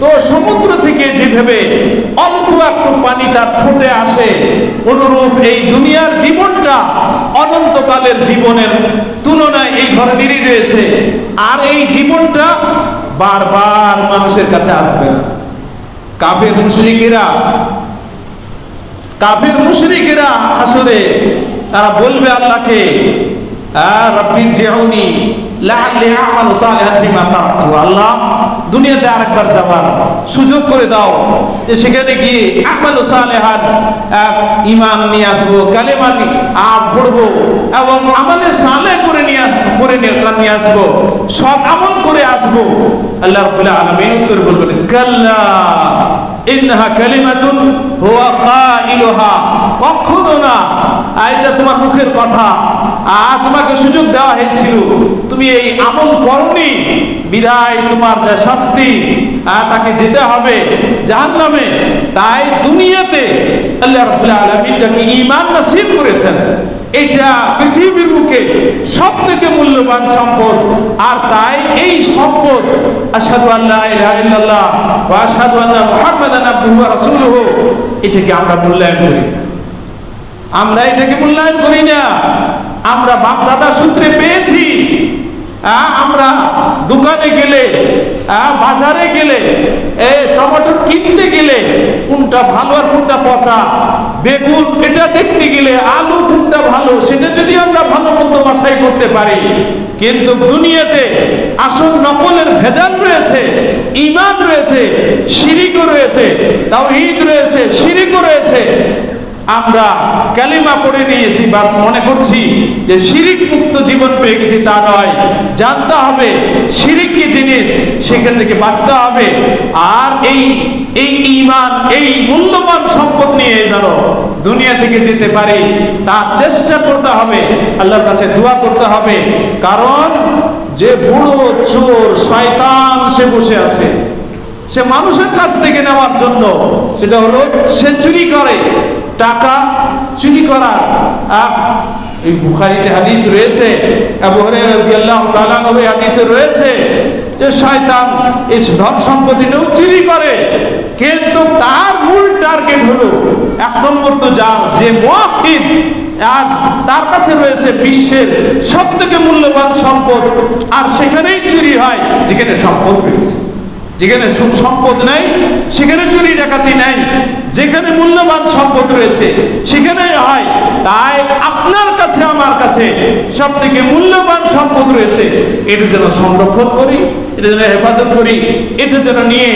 তো সমুদ্র থেকে যেভাবে অল্প একটু পানি তার ঠোঁটে আসে, অনুরূপ এই দুনিয়ার জীবনটা অনন্তকালের জীবনের তুলনায় এই ধরনেরই রয়েছে। আর এই জীবনটা বারবার মানুষের কাছে আসবে না। কাফের মুশরিকেরা হাসরে তারা বলবে আল্লাহকে, রাব্বিরজিউনি লাআল্লি আ'মালু সালিহান বিমা তারাকতু, আল্লাহ দুনিয়াতে আরেকবার যাওয়ার সুযোগ করে দাও, যে সেখানে গিয়ে আমালু সালিহান, ঈমান নিয়ে আসবো, কালেমা পড়বো এবং আমলে সালেহ করে নিয়ে আসবো, সৎ আমল করে আসবো। আল্লাহ রাব্বুল আলামিন উত্তর বলবেন, কাল্লা ইন্নাহা কালিমাতুন হুয়া কাইলুহা, কখনো না, এটা তোমার মুখের কথা, তোমাকে সুযোগ দেওয়া হয়েছিল, তুমি এই আমল করনি, বিদায় তোমার যা শাস্তি, তাকে যেতে হবে জাহান্নামে। তাই দুনিয়াতে আল্লাহ রাব্বুল আলামিন যাকে ঈমান নসিব করেছেন, এটা পৃথিবীর বুকে সবথেকে মূল্যবান সম্পদ। আর তাই এই সম্পদ, আশহাদু আল্লা ইলাহা ইল্লাল্লাহ ওয়া আশহাদু আন্না মুহাম্মাদান আবদুহু ওয়া রাসূলুহু, এটাকে আমরা মূল্যায়ন করি না, আমরা এটাকে মূল্যায়ন করি না। আমরা বাপ দাদা সূত্রে পেয়েছি, আমরা দোকানে গেলে, বাজারে গেলে, টমেটো কিনতে গেলে কোনটা ভালো আর কোনটা পচা, বেগুন এটা দেখতে গেলে আলু কোনটা ভালো সেটা যদি আমরা ভালো মন্দ বাছাই করতে পারি। কিন্তু দুনিয়াতে আসল নকলের ভেজাল রয়েছে, ঈমান রয়েছে, শিরিকও রয়েছে, তাওহীদ রয়েছে, শিরিকও রয়েছে। আমরা কালিমা পড়ে নিয়েছি, বাস মনে করছি যে শিরিক মুক্ত জীবন পেয়ে গেছি, তা নয়। জানতে হবে শিরিক কি জিনিস, সেখান থেকে বাঁচতে হবে। আর এই ঈমান, এই মূল্যবান সম্পদ নিয়ে যেন দুনিয়া থেকে যেতে পারি তার চেষ্টা করতে হবে, আল্লাহর কাছে দোয়া করতে হবে। কারণ যে বুড়ো চোর শয়তান সে বসে আছে, সে মানুষের কাছ থেকে নেওয়ার জন্য, সেটা হলো সে চুরি করে, টাকা চুরি করার। এই বুখারীতে হাদিস রয়েছে, আবু হুরায়রা রাদিয়াল্লাহু তাআলা আনহু হাদিসে রয়েছে যে শয়তান এই ধন সম্পত্তিটাও চুরি করে, কিন্তু তার মূল টার্গেট হলো এক নম্বর তো যে মুওয়াহিদ, আর তার কাছে রয়েছে বিশ্বের সবথেকে মূল্যবান সম্পদ, আর সেখানেই চুরি হয় যেখানে সম্পদ রয়েছে। যেখানে সুখ সম্পদ নাই সেখানে চুরি ডাকাতি নাই, যেখানে মূল্যবান সম্পদ রয়েছে সেখানে হয়। তাই আপনার কাছে আমার কাছে সব থেকে মূল্যবান সম্পদ রয়েছে, এটা যেন সংরক্ষণ করি, এটা যেন হেফাজত করি, এটা যেন নিয়ে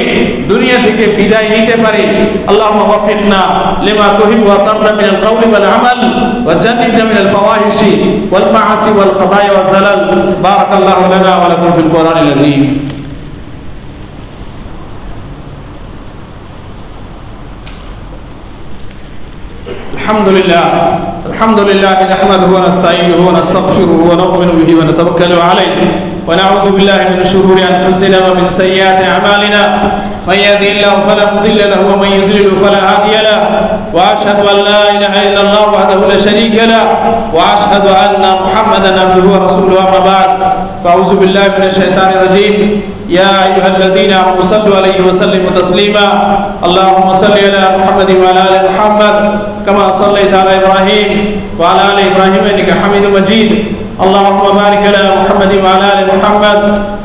দুনিয়া থেকে বিদায় নিতে পারি। আল্লাহুম্মা ওয়াফিকনা লিমা তুহিব্বু ওয়া তারদা মিনাল কওলি ওয়াল আমাল ওয়া জান্নিবনা মিনাল ফাওয়াহিশি ওয়াল মাআসি ওয়াল খাদায়া ওয়াজ জালাল। বারাকাল্লাহু লানা ওয়া লাকুম ফিল কুরআনিল আযীম। الحمد لله نحمده ونستعينه ونستغفره ونؤمن به ونتوكل عليه ونعوذ بالله من شرور انفسنا ومن سيئات اعمالنا من يهده الله فلا مضل له ومن يضلل فلا هادي له واشهد ان لا اله الا الله وحده لا شريك له واشهد ان محمدا عبده ورسوله اما بعد فاعوذ بالله من الشيطان الرجيم يا ايها الذين امنوا صلوا عليه وسلموا تسليما اللهم صل على محمد وعلى ال محمد كما صليت على ابراهيم وعلى ال ابراهيم انك حميد مجيد اللهم بارك على محمد وعلى ال محمد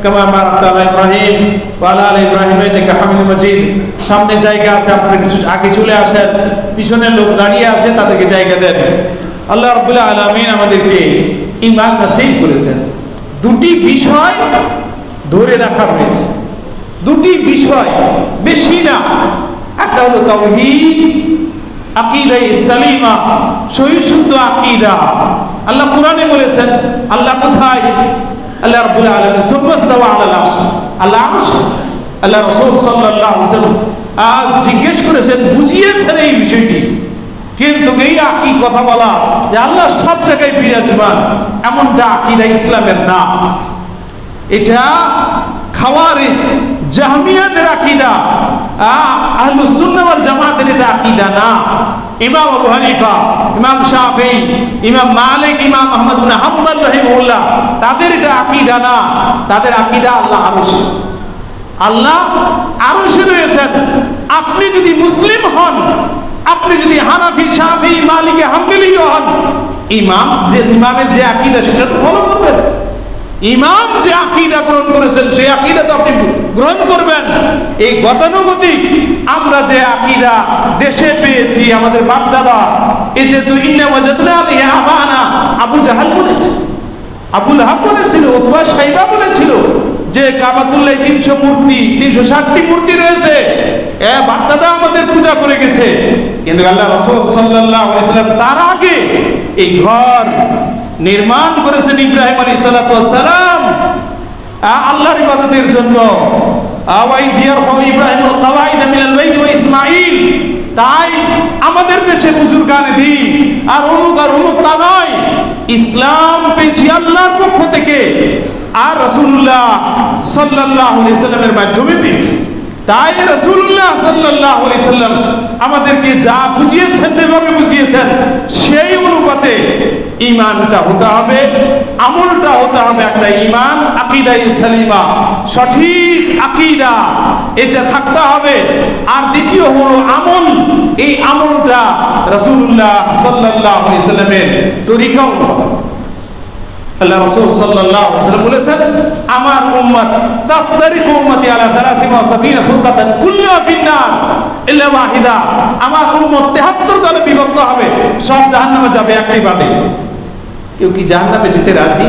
كما باركت على ابراهيم وعلى ال ابراهيم انك حميد مجيد। সামনে জায়গা আছে, আপনারা কিছু আগে চলে আসেন, পিছনের লোক দাঁড়িয়ে আছে তাদেরকে জায়গা দেন। আল্লাহ রাব্বুল আলামিন আমাদেরকে ঈমান নসিব করেছেন। দুটি বিষয় ধরে রাখা হয়েছে, দুটি বিষয়, বেশি না। একটা হলো তাওহীদ, আকীদা সালিমা, সহি শুদ্ধ আকীদা। আল্লাহ কোরআনে বলেছেন, আল্লাহ কোথায়? আল্লাহ রাব্বুল আলামিন সুবহানাহু ওয়া তাআলা আল্লাহ আরশ। আল্লাহ রাসূল সাল্লাল্লাহু আলাইহি ওয়াসাল্লাম জিজ্ঞেস করেছেন, বুঝিয়েছেন এই বিষয়টি, কিন্তু এই একই কথা বলা যে আল্লাহ সব জায়গায় বিরাজমান, এমনটা আকীদা ইসলামের না। এটা খাওয়ারিজ জাহমিয়াদের আকীদা, আহলুস সুন্নাহ ওয়াল জামাতের এটা আকীদা না। ইমাম আবু হানিফা, ইমাম শাফিঈ, ইমাম মালিক, ইমাম আহমদ ইবনে হাম্বল রাহিমাহুল্লাহ, তাদের এটা আকীদা না। তাদের আকীদা আল্লাহ আরশে, আল্লাহ আরশে রয়েছেন। আপনি যদি মুসলিম হন, আপনি যদি হানাফি, শাফিঈ, মালিকি, হাম্বলি হন, ইমামের যে আকীদা সেটা তো ফলো করবেন। ইমাম যে আকীদা গ্রহণ করেছেন সেই আকীদা তো আপনি গ্রহণ করবেন। এই গতানুগতিক আমরা যে আকীদা দেশে পেয়েছি আমাদের বাপ দাদা, এটা তো ইন্না ওয়াজাদনা আলাইহি আবানা আবু জাহাল বলেছে, আবু লাহাব বলেছিল, উতবা শাইবা বলেছিল যে কাবাতুল্লাহ 300 মূর্তি, 360টি মূর্তি রয়েছে, বাপ দাদা আমাদের পূজা করে গেছে। কিন্তু আল্লাহ রাসূল সাল্লাল্লাহু আলাইহি ওয়াসাল্লাম তার আগে এই ঘর নির্মাণ করেছেন ইব্রাহিম আলাইহিস সালাতু ওয়াস সালাম আল্লাহর ইবাদতের জন্য। ইব্রাহিমুল কাওয়াইদ মিনাল বাইত ওয়া ইসমাঈল। তাই আমাদের দেশে বুজুর্গানে দিন আর অমুক তা নয়, ইসলাম পেয়েছি আল্লাহর পক্ষ থেকে আর রাসূলুল্লাহ সাল্লাল্লাহু আলাইহি ওয়াসাল্লামের মাধ্যমে পেয়েছি। তাই রাসূলুল্লাহ সাল্লাল্লাহু আলাইহি ওয়াসাল্লাম আমাদেরকে যা বুঝিয়েছেন, যেভাবে বুঝিয়েছেন, সেই অনুপাতে ঈমানটা হতে হবে, আমলটা হতে হবে একটা ঈমান, আকীদা সালিমা, সঠিক আকীদা, এটা থাকতে হবে। আর দ্বিতীয় হলো আমল, এই আমলটা রাসূলুল্লাহ সাল্লাল্লাহু আলাইহি ওয়াসাল্লামের তরিকা অনুযায়ী। আল্লাহ রাসূল সাল্লাল্লাহু আলাইহি ওয়াসাল্লাম বলেছেন, আমার উম্মত তাফতারিকু উম্মতি আলা 73 ফুরকাতান কুল্লুহা ফিন-নার ইল্লা ওয়াহিদা। আমার উম্মত 73 দলে বিভক্ত হবে, সব জাহান্নামে যাবে, একটি বাদে। কেউ কি জাহান্নামে যেতে রাজি?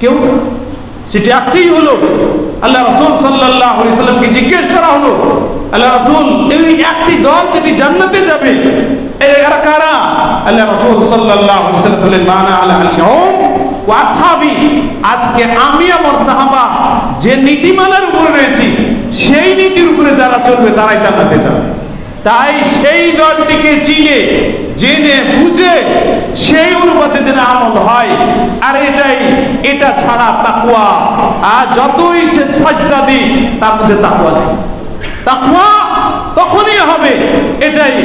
কেউ না। সেটি একটাই হলো, আল্লাহ রাসূল সাল্লাল্লাহু আলাইহি ওয়াসাল্লামকে জিজ্ঞেস করা হলো, আল্লাহ রাসূল এই একটি দল যেটি জান্নাতে যাবে এরা কারা? আল্লাহ রাসূল সাল্লাল্লাহু আলাইহি ওয়াসাল্লাম বলেন, মানা আলা আল-ইয়াউম ওয়া আসহাবি। আজকে আমি আমার সাহাবা যে নীতিমালার উপরে রয়েছি সেই নীতির উপরে যারা চলবে তারাই জান্নাতে যাবে। তাই সেই দলটিকে চিনে জেনে বুঝে সেই অনুপাতে যেন আমল হয়। আর এটা ছাড়া তাকওয়া, আর যতই সে সাজদা দিই তার মধ্যে তাকওয়া নেই। তাকওয়া তখনই হবে, এটাই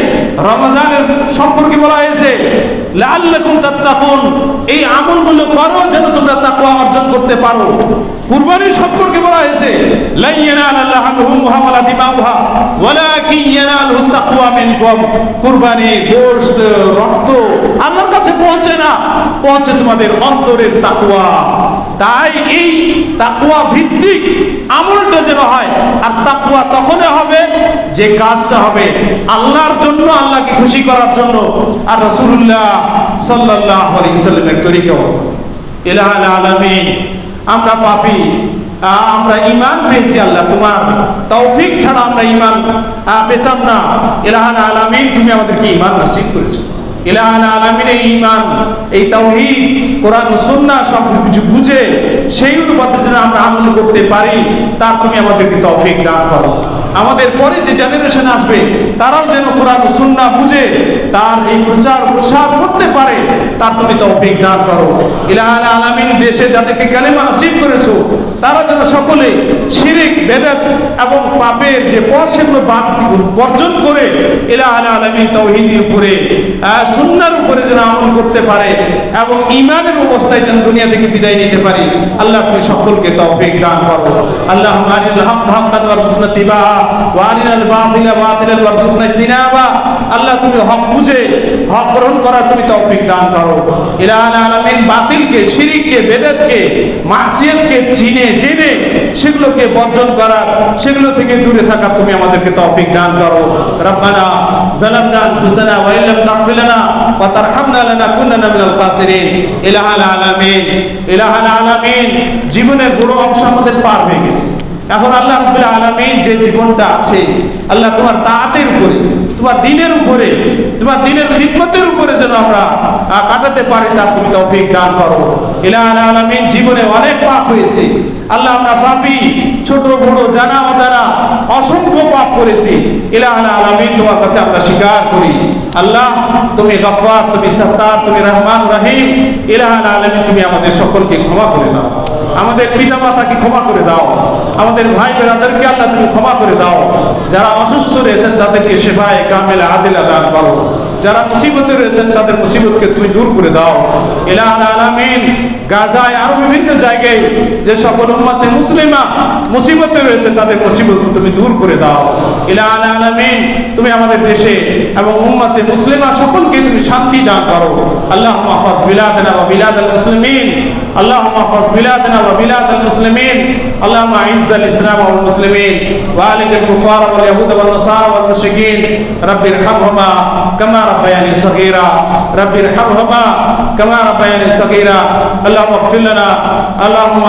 রমজানের সম্পর্কে বলা হয়েছে, লাআল্লাকুম তাত্তাকুন। এই আমলগুলো করো যেন তোমরা তাকওয়া অর্জন করতে পারো। কুরবানির সম্পর্কে বলা হয়েছে, লা ইয়ানালাল্লাহু লুহুমুহা ওয়ালা দিমাউহা ওয়ালাকিন ইয়ানালুহু তাকওয়া মিনকুম। কুরবানি, গোশত, রক্ত আল্লাহর কাছে পৌঁছে না, পৌঁছে তোমাদের অন্তরের তাকওয়া। তাই এই তাকওয়া ভিত্তিক আমলটা যেন হয়। আর তাকওয়া তখনই হবে যে কাজটা হবে আল্লাহর জন্য, আল্লাহকে খুশি করার জন্য, আর রাসূলুল্লাহ সাল্লাল্লাহু আলাইহি ওয়াসাল্লামের তরিকা অনুযায়ী। ইলাহুল আলামিন, আমরা পাপী, আমরা ঈমান পেয়েছি আল্লাহ, তোমার তৌফিক ছাড়া আমরা ঈমান পেতাম না। ইলাহুল আলামিন, তুমি আমাদেরকে ঈমান নসিব করেছো। ইলাহুল আলামিন, এই ঈমান, এই তাওহীদ, কোরআন ও সুন্নাহ সব কিছু বুঝে সেই অনুপাতে যেন আমরা আমল করতে পারি, তার তুমি আমাদেরকে তৌফিক দান করো। আমাদের পরে যে জেনারেশন আসবে তারাও যেন কোরআন ও সুন্নাহ বুঝে তার এই প্রচার প্রসার করতে পারে, তার তুমি তৌফিক দান করো। ইলাহুল আলামিন, দেশে যাদেরকে কালেমা নসিব করেছো তারা যেন সকলে শিরক, বেদাত এবং পাপের যে পথ সেগুলো বর্জন করে ইলাহুল আলামিন তাওহীদের উপরে, সুন্নাহর উপরে যেন আমল করতে পারে এবং ঈমানের অবস্থায় যেন দুনিয়া থেকে বিদায় নিতে পারি। আল্লাহ তুমি সকলকে তৌফিক দান করো। আল্লাহুম্মা আরিনাল হাক্কা হাক্কান ওয়ারযুকনা ইত্তিবাআ ওয়া আরিনাল বাতিলা বাতিলান ওয়ারযুকনা ইজতিনাবা। আল্লাহ তুমি হক বুঝে হক গ্রহণ করার তুমি তৌফিক দান করো। ইলাহুল আলামিন, বাতিলকে, শিরককে, বেদাতকে, মাসিয়াতকে চিনে জেনে সেগুলোকে বর্জন করার, সেগুলো থেকে দূরে থাকার তুমি আমাদেরকে তৌফিক দান করো। রব্বানা যালামনা আনফুসানা ওয়া ইল্লাম তাগফির লানা ওয়া তারহামনা লানাকুনান্না মিনাল খাসিরিন। ইলাহুল আলামিন, ইলাহুল আলামিন, জীবনের বড় অংশ আমাদের পার হয়ে গেছে। এখন আল্লাহ রাব্বুল আলামিন যে জীবনটা আছে, আল্লাহ তোমার তাআতের উপরে, তোমার দ্বীনের উপরে, তোমার দ্বীনের খিদমতের উপরে যেন আমরা কাটাতে পারি, তার তুমি তৌফিক দান করো। ইলাহুল আলামিন, জীবনে অনেক পাপ হয়েছে আল্লাহ, আমরা পাপী, ছোট বড় জানা অজানা অসংখ্য পাপ করেছি। ইলাহুল আলামিন, তোমার কাছে আমরা স্বীকার করি আল্লাহ তুমি গফফার, তুমি সত্তার, তুমি রহমান রহিম। ইলাহুল আলামিন, তুমি আমাদের সকলকে ক্ষমা করে দাও, আমাদের পিতা মাতাকে ক্ষমা করে দাও, আমাদের ভাই বেরাদারকে আল্লাহ তুমি ক্ষমা করে দাও। যারা অসুস্থ রয়েছেন তাদেরকে শিফায়ে কামিলা আজিলা দান করো। যারা মুসিবতে রয়েছেন তাদের মুসিবতকে তুমি দূর করে দাও। ইলাহুল আলামিন, গাজায় আরো বিভিন্ন জায়গায় যে সকল উম্মতে মুসলিমা মুসিবতে রয়েছে তাদের মুসিবত তুমি দূর করে দাও। ইলাহুল আলামিন, তুমি আমাদের দেশে এবং উম্মতে মুসলিমা সকলকে তুমি শান্তি দান করো। আল্লাহুম্মা ফাজ বিলাদানা ওয়া বিলাদাল মুসলিমিন, আল্লাহুম্মা ফাজ বিলাদানা ওয়া বিলাদাল মুসলিমিন, আল্লাহুম্মা আইজ্জাল ইসলাম ওয়াল মুসলিমিন ওয়া আলিকাল কুফার ওয়াল ইয়াহুদ ওয়াল নাসারা ওয়াল মুশরিকিন। রাব্বিরহামহুমা কামা রাব্বায়ানি সগীরা, রাব্বিরহামহুমা কামা রাব্বায়ানি সগীরা। اللهم اغفر لنا، اللهم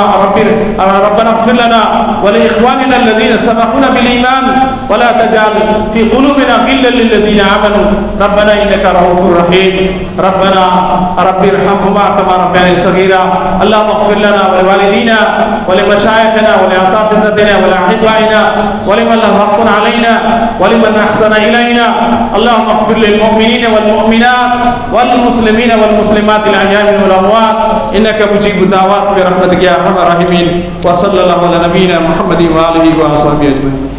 ربنا اغفر لنا ولإخواننا الذين سبقونا بالإيمان ولا تجعل في قلوبنا غلا للذين آمنوا ربنا إنك رؤوف رحيم. ربنا رب ارحمهما كما ربياني صغيرا. اللهم اغفر لنا ولوالدينا ولمشايخنا ولأساتذتنا ولأحبائنا ولمن له حق علينا ولمن أحسن إلينا. اللهم اغفر للمؤمنين والمؤمنات والمسلمين والمسلمات الأحياء والأموات إنك مجيب الدعوات برحمتك يا أرحم الراحمين. وصلى الله على نبينا محمد وآله وصحبه أجمعين.